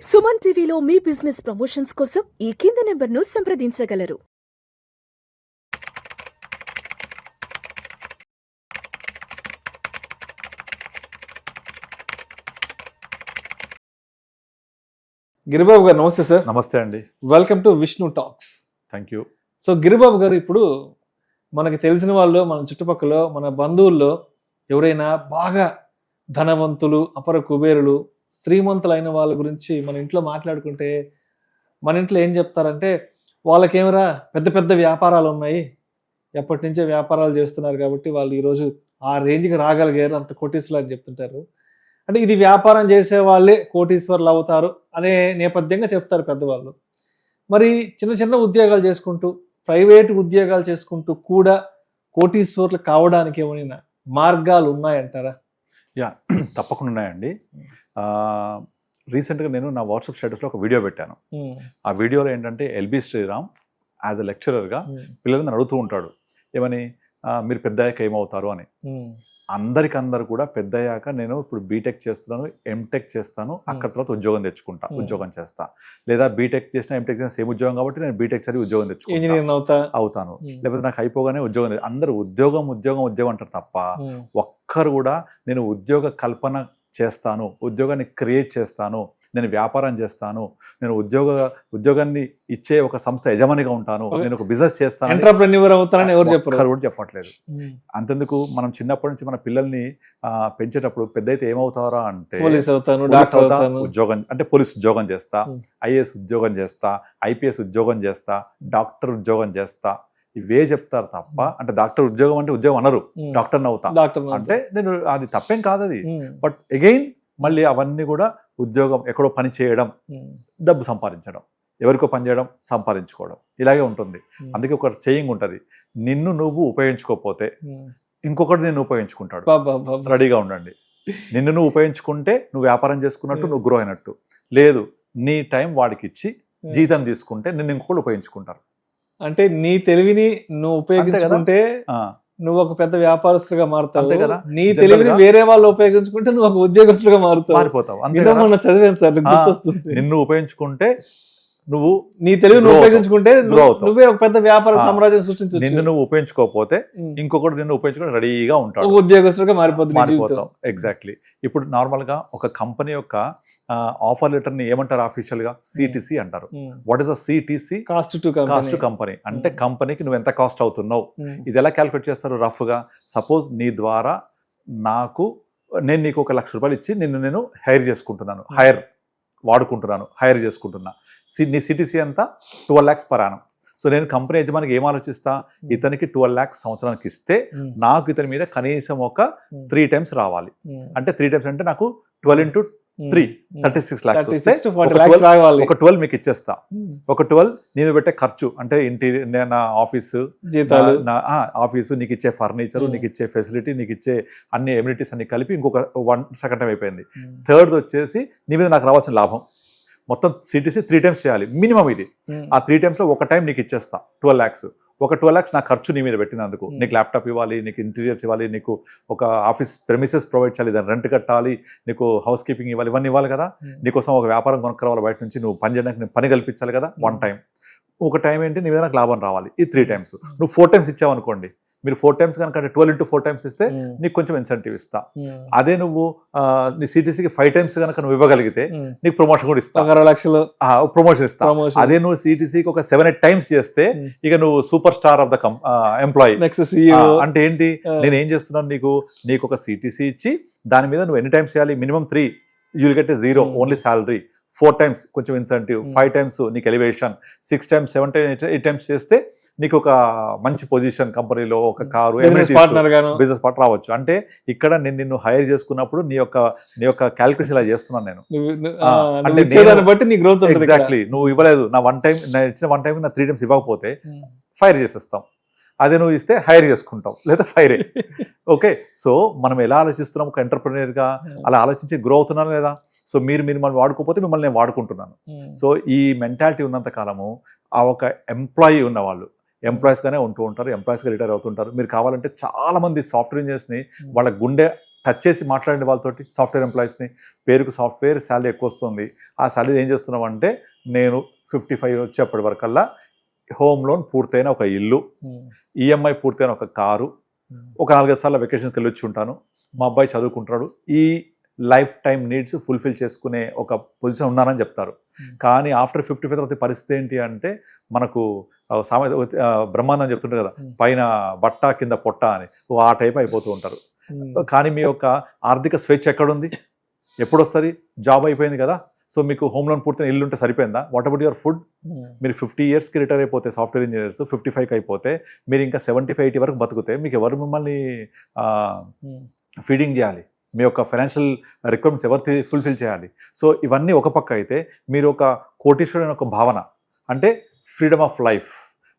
సుమన్ టీవీలో మీ business promotions కోసం ఈ కింది నెంబర్ను సంప్రదించగలరు. గిరిబాబు గారు నమస్తే సార్. నమస్తే అండి. Welcome to Vishnu talks. Thank you. So Giribabu గారు, ఇప్పుడు మనకి తెలిసిన వాళ్ళు, మన చుట్టుపక్కల, మన బంధువుల్లో ఎవరైనా బాగా ధనవంతులు, అపర కుబేరులు, శ్రీమంతులైన వాళ్ళ గురించి మన ఇంట్లో మాట్లాడుకుంటే మన ఇంట్లో ఏం చెప్తారంటే, వాళ్ళకేమరా పెద్ద పెద్ద వ్యాపారాలు ఉన్నాయి, ఎప్పటి నుంచే వ్యాపారాలు చేస్తున్నారు కాబట్టి వాళ్ళు ఈరోజు ఆ రేంజ్కి రాగలిగారు, అంత కోటీశ్వరులు అని చెప్తుంటారు. అంటే ఇది వ్యాపారం చేసే వాళ్ళే కోటీశ్వరులు అవుతారు అనే నేపథ్యంగా చెప్తారు పెద్దవాళ్ళు. మరి చిన్న చిన్న ఉద్యోగాలు చేసుకుంటూ, ప్రైవేట్ ఉద్యోగాలు చేసుకుంటూ కూడా కోటీశ్వరులు కావడానికి ఏమైనా మార్గాలు ఉన్నాయంటారా? యా, తప్పకుండా ఉన్నాయండి. రీసెంట్గా నేను నా వాట్సాప్ స్టేటస్లో ఒక వీడియో పెట్టాను. ఆ వీడియోలో ఏంటంటే ఎల్బి శ్రీరామ్ యాజ్ అ లెక్చరర్గా పిల్లలను అడుగుతూ ఉంటాడు, ఏమని మీరు పెద్దయ్యాక ఏమవుతారు అని. అందరికందరూ కూడా పెద్దయ్యాక నేను ఇప్పుడు బీటెక్ చేస్తున్నాను, ఎంటెక్ చేస్తాను, అక్కడ తర్వాత ఉద్యోగం తెచ్చుకుంటా, ఉద్యోగం చేస్తా, లేదా బీటెక్ చేసినా ఎంటెక్ చేసిన సేమ్ ఉద్యోగం కాబట్టి నేను బీటెక్ చదివి ఉద్యోగం తెచ్చుకుంటా అవుతాను, లేకపోతే నాకు అయిపోగానే ఉద్యోగం. అందరూ ఉద్యోగం ఉద్యోగం ఉద్యోగం అంటారు తప్ప ఒక్కరు కూడా నేను ఉద్యోగ కల్పన చేస్తాను, ఉద్యోగాన్ని క్రియేట్ చేస్తాను, నేను వ్యాపారం చేస్తాను, నేను ఉద్యోగాన్ని ఇచ్చే ఒక సంస్థ యజమానిగా ఉంటాను, నేను ఒక బిజినెస్ చేస్తాను, ఎంటర్‌ప్రెన్యూర్ అవుతానని ఎవరు చెప్పరు, కూడా చెప్పట్లేదు. అంతెందుకు మనం చిన్నప్పటి నుంచి మన పిల్లల్ని పెంచేటప్పుడు పెద్ద అయితే ఏమవుతారా అంటే, పోలీస్ అవుతాను, ఉద్యోగం అంటే పోలీస్ ఉద్యోగం చేస్తా, ఐఏఎస్ ఉద్యోగం చేస్తా, ఐపీఎస్ ఉద్యోగం చేస్తా, డాక్టర్ ఉద్యోగం చేస్తా, ఇవే చెప్తారు తప్ప, అంటే డాక్టర్ ఉద్యోగం అంటే ఉద్యోగం అనరు, డాక్టర్ అవుతా అంటే నేను, అది తప్పేం కాదు అది. బట్ అగైన్ మళ్ళీ అవన్నీ కూడా ఉద్యోగం, ఎక్కడో పని చేయడం, డబ్బు సంపాదించడం, ఎవరికో పని చేయడం, సంపాదించుకోవడం, ఇలాగే ఉంటుంది. అందుకే ఒక సేయింగ్ ఉంటుంది, నిన్ను నువ్వు ఉపయోగించుకోకపోతే ఇంకొకటి నిన్ను ఉపయోగించుకుంటాడు. రెడీగా ఉండండి. నిన్ను నువ్వు ఉపయోగించుకుంటే నువ్వు వ్యాపారం చేసుకున్నట్టు, నువ్వు గ్రో అయినట్టు. లేదు, నీ టైం వాడికి ఇచ్చి జీతం తీసుకుంటే నిన్ను ఇంకొకటి ఉపయోగించుకుంటారు. అంటే నీ తెలివిని నువ్వు ఉపయోగించుకుంటే నువ్వు ఒక పెద్ద వ్యాపారస్తులుగా మారుతావు కదా. నీ తెలివిని వేరే వాళ్ళు ఉపయోగించుకుంటే నువ్వు ఒక ఉద్యోగస్తులుగా మారిపోతావు. చదివాను సార్, నిన్ను ఉపయోగించుకుంటే నువ్వు, నీ తెలివిని ఉపయోగించుకుంటే నువ్వే ఒక పెద్ద వ్యాపార సామ్రాజ్యం సృష్టించు. నిన్ను నువ్వు ఉపయోగించుకోకపోతే ఇంకొకటి నిన్ను ఉపయోగించుకుని రెడీగా ఉంటాడు, ఉద్యోగస్తులుగా మారిపోతావు. ఎగ్జాక్ట్లీ. ఇప్పుడు నార్మల్ గా ఒక కంపెనీ యొక్క ఆఫర్ లెటర్ ని ఏమంటారు ఆఫీషియల్ గా? సిటిసి అంటారు. What is the CTC? Cost to company. అంటే కంపెనీకి నువ్వు ఎంత కాస్ట్ అవుతున్నావు. ఇది ఎలా క్యాలిక్యులేట్ చేస్తారు? రఫ్ గా, సపోజ్ నీ ద్వారా నేను నీకు ₹1,00,000 ఇచ్చి నేను హైర్ చేసుకుంటున్నాను, హైర్ చేసుకుంటున్నా. నీ సిటిసి ఎంత? 12 lakhs per annum. సో నేను కంపెనీ యజమానికి ఏం ఆలోచిస్తా, ఇతనికి 12 lakhs సంవత్సరానికి ఇస్తే నాకు ఇతని మీద కనీసం ఒక 3 times రావాలి. అంటే 3 times అంటే నాకు 12 into 3 36 lakhs వస్తే ఒక 12 మీకు ఇచ్చేస్తా. ఒక 12 నేను పెట్టే ఖర్చు, అంటే ఇంటీరియర్, నా ఆఫీసు, నీకు ఇచ్చే ఫర్నిచర్, నీకు ఇచ్చే ఫెసిలిటీ, నీకు ఇచ్చే అన్ని ఎమ్యూనిటీస్ అన్ని కలిపి ఇంకొక 1 టైం అయిపోయింది. థర్డ్ వచ్చేసి నీ మీద నాకు రావాల్సిన లాభం. మొత్తం సిటీసీ 3 times చేయాలి మినిమం. ఇది ఆ 3 times లో ఒక టైం నీకు ఇచ్చేస్తా 12 lakhs. ఒక 12 lakhs నా ఖర్చు నీ మీద పెట్టినందుకు. నీకు ల్యాప్టాప్ ఇవ్వాలి, నీకు ఇంటీరియర్స్ ఇవ్వాలి, నీకు ఒక ఆఫీస్ ప్రెమిసెస్ ప్రొవైడ్ చేయాలి, దాన్ని రెంట్ కట్టాలి, నీకు హౌస్ కీపింగ్ ఇవ్వాలి, ఇవన్నీ ఇవ్వాలి కదా. నీకోసం ఒక వ్యాపారం కొనుక్కరావాలి బయట నుంచి, నువ్వు పని చేయడానికి నేను పని కల్పించాలి కదా. 1 time. ఒక టైం ఏంటి, నీ మీద నాకు లాభం రావాలి. ఈ 3 times. నువ్వు 4 times ఇచ్చావు అనుకోండి, మీరు 4 times కనుక 12 into 4 times ఇస్తే నీకు కొంచెం ఇన్సెంటివ్ ఇస్తా. అదే నువ్వు నీ సిటీసీకి 5 times కనుక నువ్వు ఇవ్వగలిగితే నీకు ప్రమోషన్ కూడా ఇస్తా, 1 లక్షలు ప్రమోషన్ ఇస్తా. అదే నువ్వు సిటీసీకి ఒక 7-8 times చేస్తే ఇక నువ్వు super star of the employee. అంటే ఏంటి, నేను ఏం చేస్తున్నాను, నీకు ఒక సిటీసీ ఇచ్చి దాని మీద నువ్వు ఎన్ని టైమ్స్ చేయాలి? Minimum 3. You will get a 0 only salary. 4 times కొంచెం ఇన్సెంటివ్, 5 times నీకు ఎలివేషన్, 6 times 7 times 8 times చేస్తే నీకు ఒక మంచి పొజిషన్ కంపెనీలో, ఒక కారు, బిజినెస్ పార్ట్నర్ రావచ్చు. అంటే ఇక్కడ నేను నిన్ను హైర్ చేసుకున్నప్పుడు నీ యొక్క క్యాలిక్యులేషన్ ఇలా చేస్తున్నాను నేను. ఎగ్జాక్ట్లీ. నువ్వు ఇవ్వలేదు, నేను ఇచ్చిన 1 time నా 3 times ఇవ్వకపోతే ఫైర్ చేసేస్తాం. అదే నువ్వు ఇస్తే హైర్ చేసుకుంటావు, లేదా ఫైరే. ఓకే, సో మనం ఎలా ఆలోచిస్తున్నాం ఒక ఎంటర్‌ప్రెన్యూర్ గా, అలా ఆలోచించి గ్రో అవుతున్నాను లేదా? సో మీరు మిమ్మల్ని వాడుకోకపోతే మిమ్మల్ని నేను వాడుకుంటున్నాను. సో ఈ మెంటాలిటీ ఉన్నంత కాలము ఆ ఒక ఎంప్లాయీ ఉన్నవాళ్ళు ఎంప్లాయీస్గానే ఉంటూ ఉంటారు, ఎంప్లాయీస్గా రిటైర్ అవుతుంటారు. మీరు కావాలంటే చాలామంది సాఫ్ట్వేర్ ఇంజనీర్స్ని వాళ్ళ గుండె టచ్ చేసి మాట్లాడండి వాళ్ళతోటి, సాఫ్ట్వేర్ ఎంప్లాయీస్ని. పేరుకు సాఫ్ట్వేర్, శాలరీ ఎక్కువ వస్తుంది. ఆ శాలరీ ఏం చేస్తున్నాం అంటే, నేను 55 వచ్చేప్పటి వరకల్లా హోమ్ లోన్ పూర్తయిన ఒక ఇల్లు, ఈఎంఐ పూర్తయిన ఒక కారు, ఒక 4 సార్లు వెకేషన్కి వెళ్ళి వచ్చి ఉంటాను, మా అబ్బాయి చదువుకుంటున్నాడు, ఈ లైఫ్ టైం నీడ్స్ ఫుల్ఫిల్ చేసుకునే ఒక పొజిషన్ ఉన్నానని చెప్తారు. కానీ ఆఫ్టర్ 55 తర్వాత పరిస్థితి ఏంటి అంటే, మనకు బ్రహ్మాండం చెప్తుంటారు కదా, పైన బట్ట కింద పొట్ట అని, ఆ టైప్ అయిపోతూ ఉంటారు. కానీ మీ యొక్క ఆర్థిక స్వేచ్ఛ ఎక్కడుంది? ఎప్పుడు వస్తుంది? జాబ్ అయిపోయింది కదా, సో మీకు హోమ్ లోన్ పూర్తిన ఇల్లు ఉంటే సరిపోయిందా? What about your food? మీరు 50 ఇయర్స్కి రిటైర్ అయిపోతే సాఫ్ట్వేర్ ఇంజనీర్స్, 55కి అయిపోతే మీరు ఇంకా 75-80 వరకు బతుకుతే మీకు ఎవరు మిమ్మల్ని ఫీడింగ్ చేయాలి? మీ యొక్క ఫైనాన్షియల్ రిక్వైర్మెంట్స్ ఎవరు ఫుల్ఫిల్ చేయాలి? సో ఇవన్నీ ఒక పక్క అయితే, మీరు ఒక కోటీశ్వరుడు అనే ఒక భావన, అంటే ఫ్రీడమ్ ఆఫ్ లైఫ్,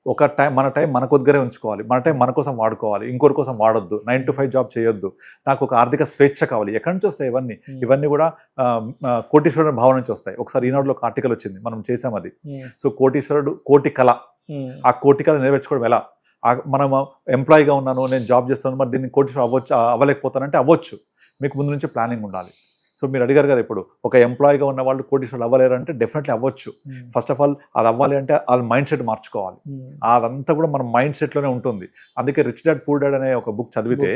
ఒక టైం మన టైం మన కొద్దిగానే ఉంచుకోవాలి, మన టైం మన కోసం వాడుకోవాలి, ఇంకొకరి కోసం వాడొద్దు, 9 to 5 జాబ్ చేయొద్దు, నాకు ఒక ఆర్థిక స్వేచ్ఛ కావాలి. ఎక్కడి నుంచి వస్తాయి ఇవన్నీ? ఇవన్నీ కూడా కోటీశ్వరుడు భావన నుంచి వస్తాయి. ఒకసారి ఈనాడులో ఒక ఆర్టికల్ వచ్చింది, మనం చేసాం అది. సో కోటీశ్వరుడు కోటి కళ, ఆ కోటి కళ నెరవేర్చుకోవడం ఎలా? మనం ఎంప్లాయీగా ఉన్నాను, నేను జాబ్ చేస్తాను, మరి దీన్ని కోటీశ్వరుడు అవ్వలేకపోతానంటే అవ్వచ్చు. మీకు ముందు నుంచి ప్లానింగ్ ఉండాలి. సో మీరు అడిగారు కదా, ఇప్పుడు ఒక ఎంప్లాయీగా ఉన్న వాళ్ళు కోటీశ్వరులు అవ్వలేరు అంటే డెఫినెట్లీ అవ్వచ్చు. ఫస్ట్ ఆఫ్ ఆల్ అది అవ్వాలి అంటే వాళ్ళ మైండ్ సెట్ మార్చుకోవాలి. అదంతా కూడా మన మైండ్ సెట్లోనే ఉంటుంది. అందుకే రిచ్ డాడ్ పూర్ డాడ్ అనే ఒక బుక్ చదివితే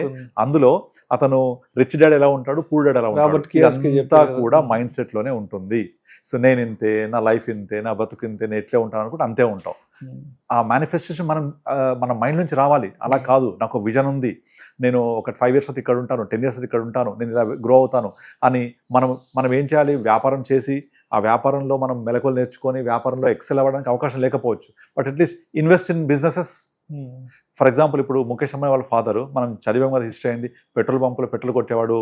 అందులో అతను రిచ్ డాడ్ ఎలా ఉంటాడు, పూర్ డాడ్ ఎలా ఉంటాడు, అంతా కూడా మైండ్ సెట్లోనే ఉంటుంది. సో నేను ఇంతే, నా లైఫ్ ఇంతే, నా బతుకు ఇంతే, నేను ఎట్లే ఉంటాను అనుకుంటే అంతే ఉంటాం. ఆ మేనిఫెస్టేషన్ మన మైండ్ నుంచి రావాలి. అలా కాదు, నాకు విజన్ ఉంది, నేను ఒక 5 years ఇక్కడ ఉంటాను, 10 years ఇక్కడ ఉంటాను, నేను ఇలా గ్రో అవుతాను అని మనం ఏం చేయాలి? వ్యాపారం చేసి ఆ వ్యాపారంలో మనం మెలకువలు నేర్చుకొని వ్యాపారంలో ఎక్సెల్ అవ్వడానికి అవకాశం లేకపోవచ్చు, but at least invest in businesses. For example, ఇప్పుడు ముఖేష్ అంబానీ వాళ్ళ ఫాదరు, మనం చదివాం కదా హిస్టరీ అయింది, పెట్రోల్ పంపులో పెట్రోల్ కొట్టేవాడు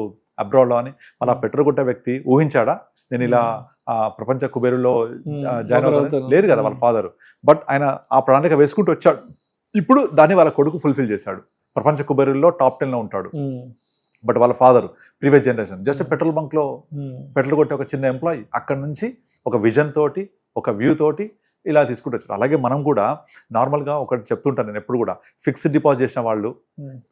అబ్రాడ్లో అని. అలా పెట్రోల్ కొట్టే వ్యక్తి ఊహించాడా నేను ఇలా ప్రపంచ కుబేరులో జాయిన్ అవుతాను? లేదు కదా వాళ్ళ ఫాదరు. బట్ ఆయన ఆ ప్రణాళిక వేసుకుంటూ వచ్చాడు. ఇప్పుడు దాన్ని వాళ్ళ కొడుకు ఫుల్ఫిల్ చేశాడు. ప్రపంచ కుబేరుల్లో టాప్ 10లో ఉంటాడు. బట్ వాళ్ళ father previous generation just petrol బంక్లో పెట్రోల్ కొట్టే ఒక చిన్న ఎంప్లాయీ, అక్కడ నుంచి ఒక విజన్ తోటి, ఒక వ్యూ తోటి ఇలా తీసుకుంటూ వచ్చారు. అలాగే మనం కూడా నార్మల్గా ఒకటి చెప్తుంటాను నేను ఎప్పుడు కూడా, ఫిక్స్డ్ డిపాజిట్ చేసిన వాళ్ళు,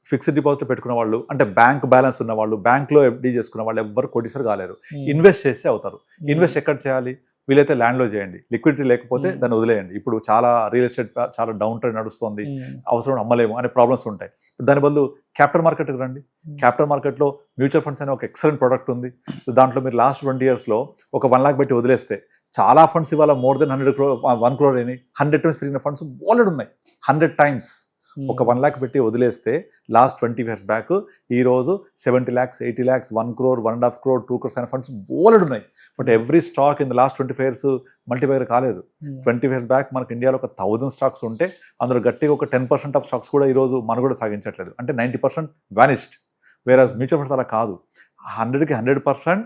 ఫిక్స్డ్ డిపాజిట్ పెట్టుకున్న వాళ్ళు, అంటే బ్యాంక్ బ్యాలెన్స్ ఉన్న వాళ్ళు, బ్యాంక్లో ఎఫ్డీ చేసుకున్న వాళ్ళు ఎవ్వరు కోటీశ్వరు కాలేరు. ఇన్వెస్ట్ చేస్తే అవుతారు. ఇన్వెస్ట్ ఎక్కడ చేయాలి? వీలైతే ల్యాండ్లో చేయండి. లిక్విడిటీ లేకపోతే దాన్ని వదిలేయండి. ఇప్పుడు చాలా రియల్ ఎస్టేట్ చాలా డౌన్ ట్రెండ్ నడుస్తుంది, అవసరం అమ్మలేము అనే ప్రాబ్లమ్స్ ఉంటాయి. దాని బదులు క్యాపిటల్ మార్కెట్కి రండి. క్యాపిటల్ మార్కెట్లో మ్యూచువల్ ఫండ్స్ అనే ఒక ఎక్సలెంట్ ప్రోడక్ట్ ఉంది. సో దాంట్లో మీరు లాస్ట్ 20 yearsలో ఒక 1 lakh పెట్టి వదిలేస్తే చాలా ఫండ్స్ ఇవాళ మోర్ దెన్ 1 crore అయినాయి. 100 times పెరిగిన ఫండ్స్ బోలెడ్ ఉన్నాయి. 100 times ఒక 1 lakh పెట్టి వదిలేస్తే లాస్ట్ 20 years బ్యాక్ ఈరోజు 70 lakhs, 80 lakhs, 1 crore, 1.5 crore, 2 crores అనే ఫండ్స్ బోలెడ్ ఉన్నాయి. But every stock in the last 25 years మల్టీపైర్ కాలేదు. 20 years బ్యాక్ మనకు ఇండియాలో ఒక 1000 stocks ఉంటే అందులో గట్టిగా ఒక 10% ఆఫ్ స్టాక్స్ కూడా ఈరోజు మనం కూడా సాగించట్లేదు. అంటే 90% వానిష్డ్. వేరే మ్యూచువల్ ఫండ్స్ అలా కాదు. 100కి 100%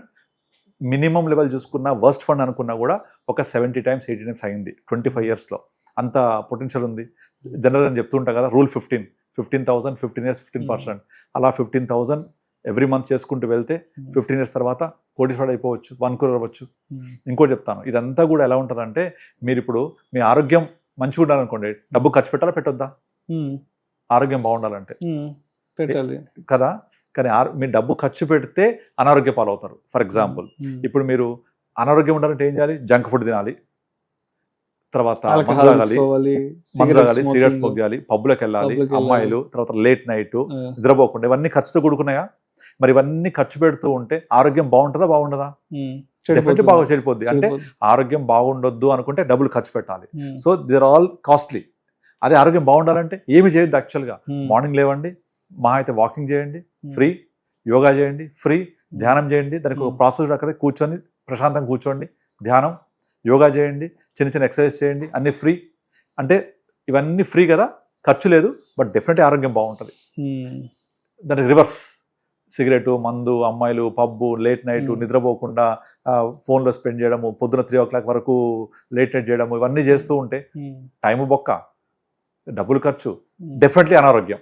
మినిమం లెవెల్ చూసుకున్న వర్స్ట్ ఫండ్ అనుకున్నా కూడా ఒక 70 times, 80 times అయింది 25 yearsలో. అంత పొటెన్షియల్ ఉంది. జనరల్ అని చెప్తుంటాం కదా, రూల్ 15,000 15 years 15%. అలా 15,000 ఎవ్రీ మంత్ చేసుకుంటూ వెళ్తే 15 years తర్వాత కోటీశ్వరుడు అయిపోవచ్చు, 1 crore అవ్వచ్చు. ఇంకోటి చెప్తాను, ఇదంతా కూడా ఎలా ఉంటుందంటే, మీరు ఇప్పుడు మీ ఆరోగ్యం మంచిగా ఉండాలనుకోండి, డబ్బు ఖర్చు పెట్టాలా పెట్టొద్దా? ఆరోగ్యం బాగుండాలంటే పెట్టాలి కదా. కానీ మీ డబ్బు ఖర్చు పెడితే అనారోగ్య పాలవుతారు. ఫర్ ఎగ్జాంపుల్, ఇప్పుడు మీరు అనారోగ్యం ఉండాలంటే ఏం చేయాలి? జంక్ ఫుడ్ తినాలి, తర్వాత మందు తాగాలి, సిగరెట్ స్మోక్ చేయాలి, పబ్లోకి వెళ్ళాలి, అమ్మాయిలు, తర్వాత లేట్ నైట్ నిద్రపోకుండా, ఇవన్నీ ఖర్చుతో కూడుకున్నాయా? మరి ఇవన్నీ ఖర్చు పెడుతూ ఉంటే ఆరోగ్యం బాగుంటుందా బాగుండదా? డెఫినెట్లీ బాగా చెడిపోద్ది. అంటే ఆరోగ్యం బాగుండొద్దు అనుకుంటే డబ్బులు ఖర్చు పెట్టాలి. So they're all costly. అదే ఆరోగ్యం బాగుండాలంటే ఏమి చేయొద్దు. యాక్చువల్గా మార్నింగ్ లేవండి, మా అయితే వాకింగ్ చేయండి ఫ్రీ, యోగా చేయండి ఫ్రీ, ధ్యానం చేయండి. దానికి ఒక ప్రాసెస్ అక్కడ కూర్చొని ప్రశాంతంగా కూర్చోండి, ధ్యానం యోగా చేయండి, చిన్న చిన్న ఎక్సర్సైజ్ చేయండి, అన్నీ ఫ్రీ. అంటే ఇవన్నీ ఫ్రీ కదా, ఖర్చు లేదు, బట్ డెఫినెట్లీ ఆరోగ్యం బాగుంటుంది. దానికి రివర్స్, సిగరెట్, మందు, అమ్మాయిలు, పబ్బు, లేట్ నైట్, నిద్రపోకుండా ఫోన్లో స్పెండ్ చేయడము, పొద్దున 3 o'clock వరకు లేట్ నైట్ చేయడము, ఇవన్నీ చేస్తూ ఉంటే టైము బొక్క, డబ్బులు ఖర్చు, డెఫినెట్లీ అనారోగ్యం.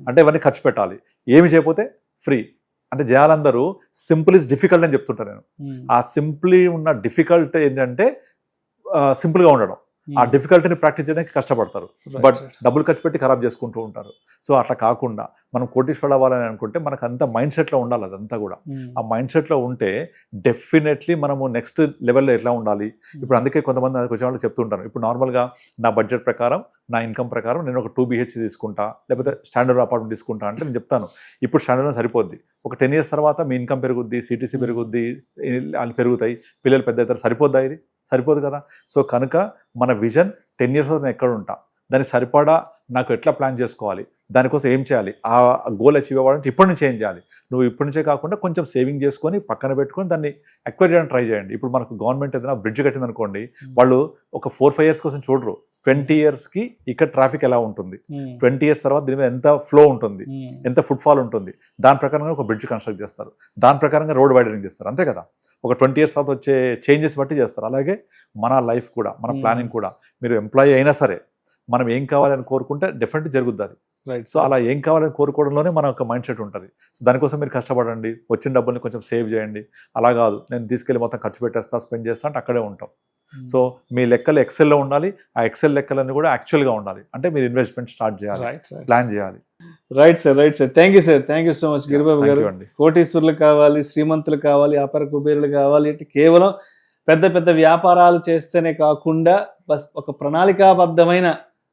అంటే ఇవన్నీ ఖర్చు పెట్టాలి. ఏమి చేయకపోతే ఫ్రీ. అంటే జనాలందరూ సింపుల్ ఇస్ డిఫికల్ట్ అని చెప్తుంటాను నేను. ఆ సింప్లీ ఉన్న డిఫికల్ట్ ఏంటంటే సింపుల్గా ఉండడం. ఆ డిఫికల్టీని ప్రాక్టీస్ చేయడానికి కష్టపడతారు, బట్ డబ్బులు ఖర్చు పెట్టి ఖరాబ్ చేసుకుంటూ ఉంటారు. సో అట్లా కాకుండా మనం కోటీశ్వరుడు అవ్వాలని అనుకుంటే మనకు అంత మైండ్ సెట్లో ఉండాలి. అదంతా కూడా ఆ మైండ్ సెట్లో ఉంటే డెఫినెట్లీ మనము నెక్స్ట్ లెవెల్లో ఎట్లా ఉండాలి. ఇప్పుడు అందుకే కొంతమంది వచ్చే వాళ్ళు చెప్తుంటారు, ఇప్పుడు నార్మల్గా నా బడ్జెట్ ప్రకారం, నా ఇన్కమ్ ప్రకారం నేను ఒక 2 BHC తీసుకుంటా, లేకపోతే స్టాండర్డ్ అపార్ట్మెంట్ తీసుకుంటా అంటే నేను చెప్తాను, ఇప్పుడు స్టాండర్డ్ సరిపోద్ది. ఒక 10 years తర్వాత మీ ఇన్కమ్ పెరుగుద్ది, CTC పెరుగుద్ది, అవి పెరుగుతాయి, పిల్లలు పెద్ద అవుతారు, సరిపోద్దా? ఇది సరిపోదు కదా. సో కనుక మన విజన్ 10 years నేను ఎక్కడ ఉంటా, దానికి సరిపడా నాకు ఎట్లా ప్లాన్ చేసుకోవాలి, దానికోసం ఏం చేయాలి, ఆ గోల్ అచీవ్ అవ్వాలంటే ఇప్పటి నుంచి ఏం చేయాలి. నువ్వు ఇప్పటి నుంచే కాకుండా కొంచెం సేవింగ్ చేసుకొని పక్కన పెట్టుకొని దాన్ని ఎక్వైర్ చేయడానికి ట్రై చేయండి. ఇప్పుడు మనకు గవర్నమెంట్ ఏదైనా బ్రిడ్జ్ కట్టింది అనుకోండి, వాళ్ళు ఒక 4-5 years కోసం చూడరు. 20 yearsకి ఇక్కడ ట్రాఫిక్ ఎలా ఉంటుంది, 20 years తర్వాత దీని మీద ఎంత ఫ్లో ఉంటుంది, ఎంత ఫుట్ఫాల్ ఉంటుంది, దాని ప్రకారంగా ఒక బ్రిడ్జ్ కన్స్ట్రక్ట్ చేస్తారు, దాని ప్రకారంగా రోడ్ వైడనింగ్ చేస్తారు, అంతే కదా. ఒక 20 years తర్వాత వచ్చే చేంజెస్ బట్టి చేస్తారు. అలాగే మన లైఫ్ కూడా, మన ప్లానింగ్ కూడా, మీరు ఎంప్లాయీ అయినా సరే మనం ఏం కావాలని కోరుకుంటే డెఫినెట్లీ జరుగుద్ది అది. రైట్. సో అలా ఏం కావాలని కోరుకోవడంలోనే మన ఒక మైండ్ సెట్ ఉంటుంది. సో దానికోసం మీరు కష్టపడండి, వచ్చిన డబ్బుల్ని కొంచెం సేవ్ చేయండి. అలా కాదు నేను తీసుకెళ్ళి మొత్తం ఖర్చు పెట్టేస్తా, స్పెండ్ చేస్తా అంటే అక్కడే ఉంటాం. సో మీ లెక్కలు ఎక్సెల్లో ఉండాలి, ఆ ఎక్సెల్ లెక్కలన్నీ కూడా యాక్చువల్గా ఉండాలి. అంటే మీరు ఇన్వెస్ట్మెంట్ స్టార్ట్ చేయాలి, ప్లాన్ చేయాలి. Right sir, right sir. Thank you sir, thank you so much Giribabu గారు. అండి. కోటీశ్వరులు కావాలి, శ్రీమంతులు కావాలి, అపర కుబేరులు కావాలి అంటే కేవలం పెద్ద పెద్ద వ్యాపారాలు చేస్తేనే కాకుండా బస్ ఒక ప్రణాళికాబద్ధమైన,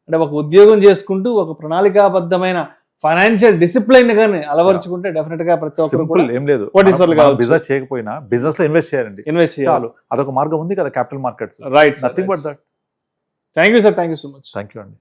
అంటే ఒక ఉద్యోగం చేసుకుంటూ ఒక ప్రణాళికాబద్ధమైన ఫైనాన్షియల్ డిసిప్లైన్ గాని అలవర్చుకుంటే డెఫినెట్ గా ప్రతి ఒక్కరు కూడా ఏం లేదు, కోటీశ్వరులు కావచ్చు. బిజినెస్ చేయకపోయినా బిజినెస్ లో ఇన్వెస్ట్ చేయండి, ఇన్వెస్ట్ చేయాలి. చాలు. అదొక మార్గం ఉంది కదా capital markets. Right. Nothing but that. Thank you sir, thank you so much. Thank you అండి.